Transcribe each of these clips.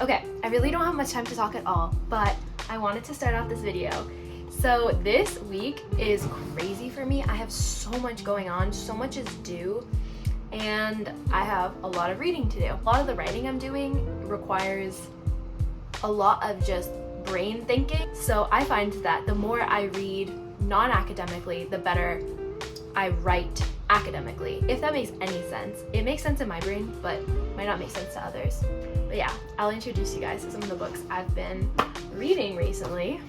Okay, I really don't have much time to talk at all, but I wanted to start off this video. So this week is crazy for me. I have so much going on, so much is due, and I have a lot of reading to do. A lot of the writing I'm doing requires a lot of just brain thinking. So I find that the more I read non-academically, the better I write academically, if that makes any sense. It makes sense in my brain, but might not make sense to others. But yeah, I'll introduce you guys to some of the books I've been reading recently.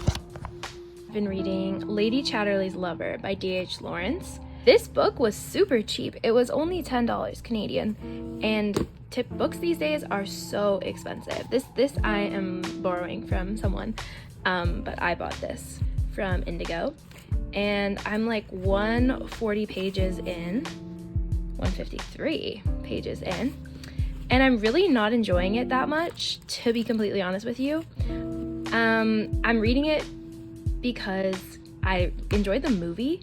I've been reading Lady Chatterley's Lover by D.H. Lawrence. This book was super cheap. It was only $10 Canadian, and tip books these days are so expensive. This I am borrowing from someone, but I bought this from Indigo, and I'm like 140 pages in, 153 pages in, and I'm really not enjoying it that much, to be completely honest with you. I'm reading it because I enjoyed the movie,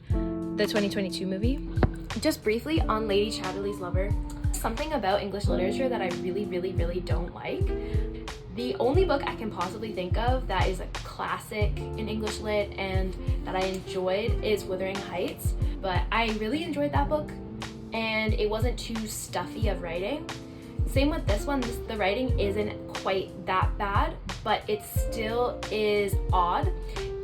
the 2022 movie. Just briefly on Lady Chatterley's Lover, something about English literature that I really don't like. The only book I can possibly think of that is a classic in English lit and that I enjoyed is Wuthering Heights, but I really enjoyed that book and it wasn't too stuffy of writing. Same with this one, the writing isn't quite that bad, but it still is odd.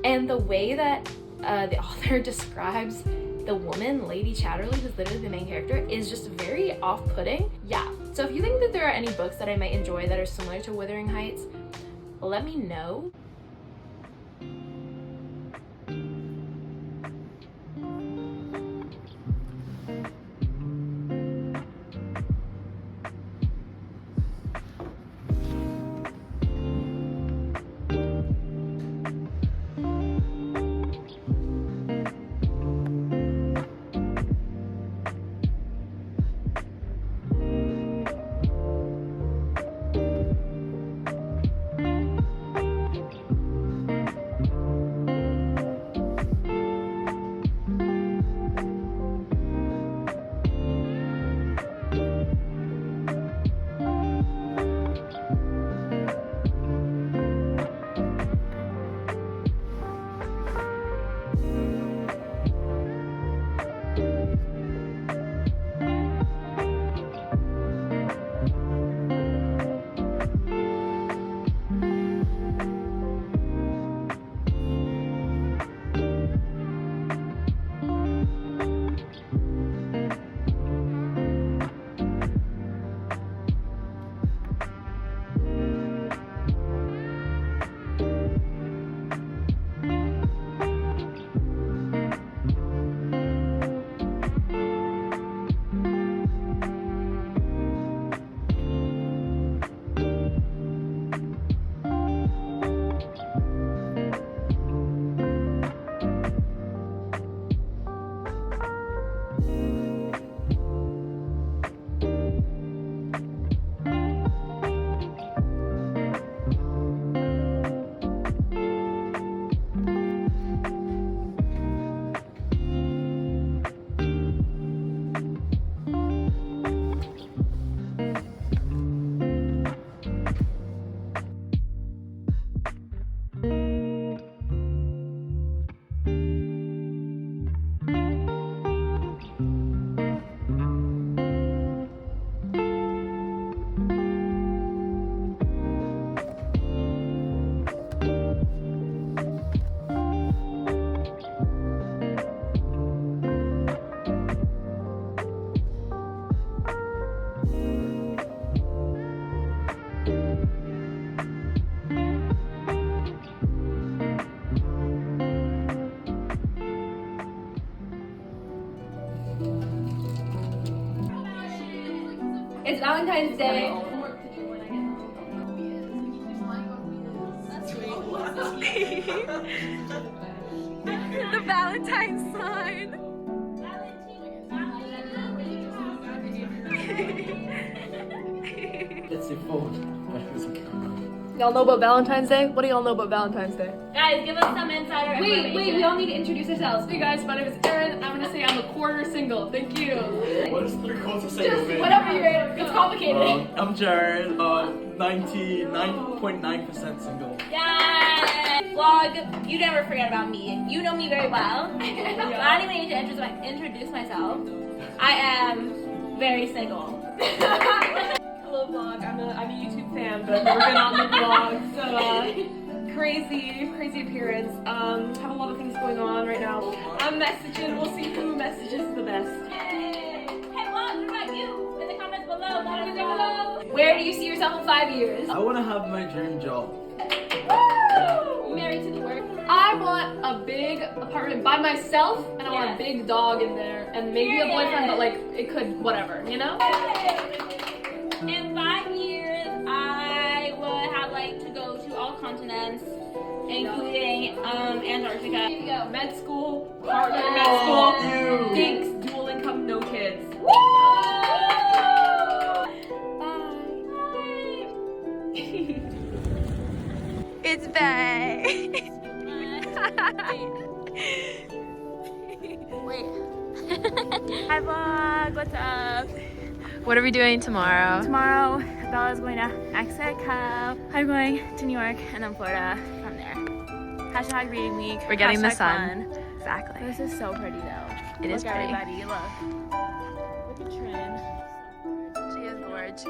And the way that the author describes the woman, Lady Chatterley, who's literally the main character, is just very off-putting. Yeah, so if you think that there are any books that I might enjoy that are similar to Wuthering Heights, let me know. Valentine's Day. The Valentine sign. It's your fault. Y'all know about Valentine's Day? What do y'all know about Valentine's Day? Guys, give us some insider information. Wait, we all need to introduce ourselves. Hey guys, my name is Aaron. I'm gonna say I'm a quarter single. Thank you. What is 3/4 single mean? Whatever you're in, it's complicated. I'm Jared, 99.9% single. Yes! Vlog, you never forget about me. You know me very well. So I don't even need to introduce myself. I am very single. Hello vlog. I'm a YouTube fan, but I've never been on the vlog. So crazy appearance. Have a lot of things going on right now. I'm messaging. We'll see who messages the best. Hey, vlog, what about you? In the comments below, comment below. Where do you see yourself in 5 years? I want to have my dream job. Woo! Married to the work. I want a big apartment by myself, and I want a big dog in there, and maybe a boyfriend, but like it could whatever, you know? In 5 years, I would have like to go to all continents, including Antarctica. Here you go. Med school, partner in med school, gigs, dual income, no kids. It's Bay. Wait. Hi vlog, what's up? What are we doing tomorrow? Tomorrow, Bela's going to Mexico. I'm going to New York and then Florida from there. Hashtag reading week. We're getting the Hashtag sun. fun. Exactly. This is so pretty though. It is Look pretty. everybody, look. With the trim. She is gorgeous.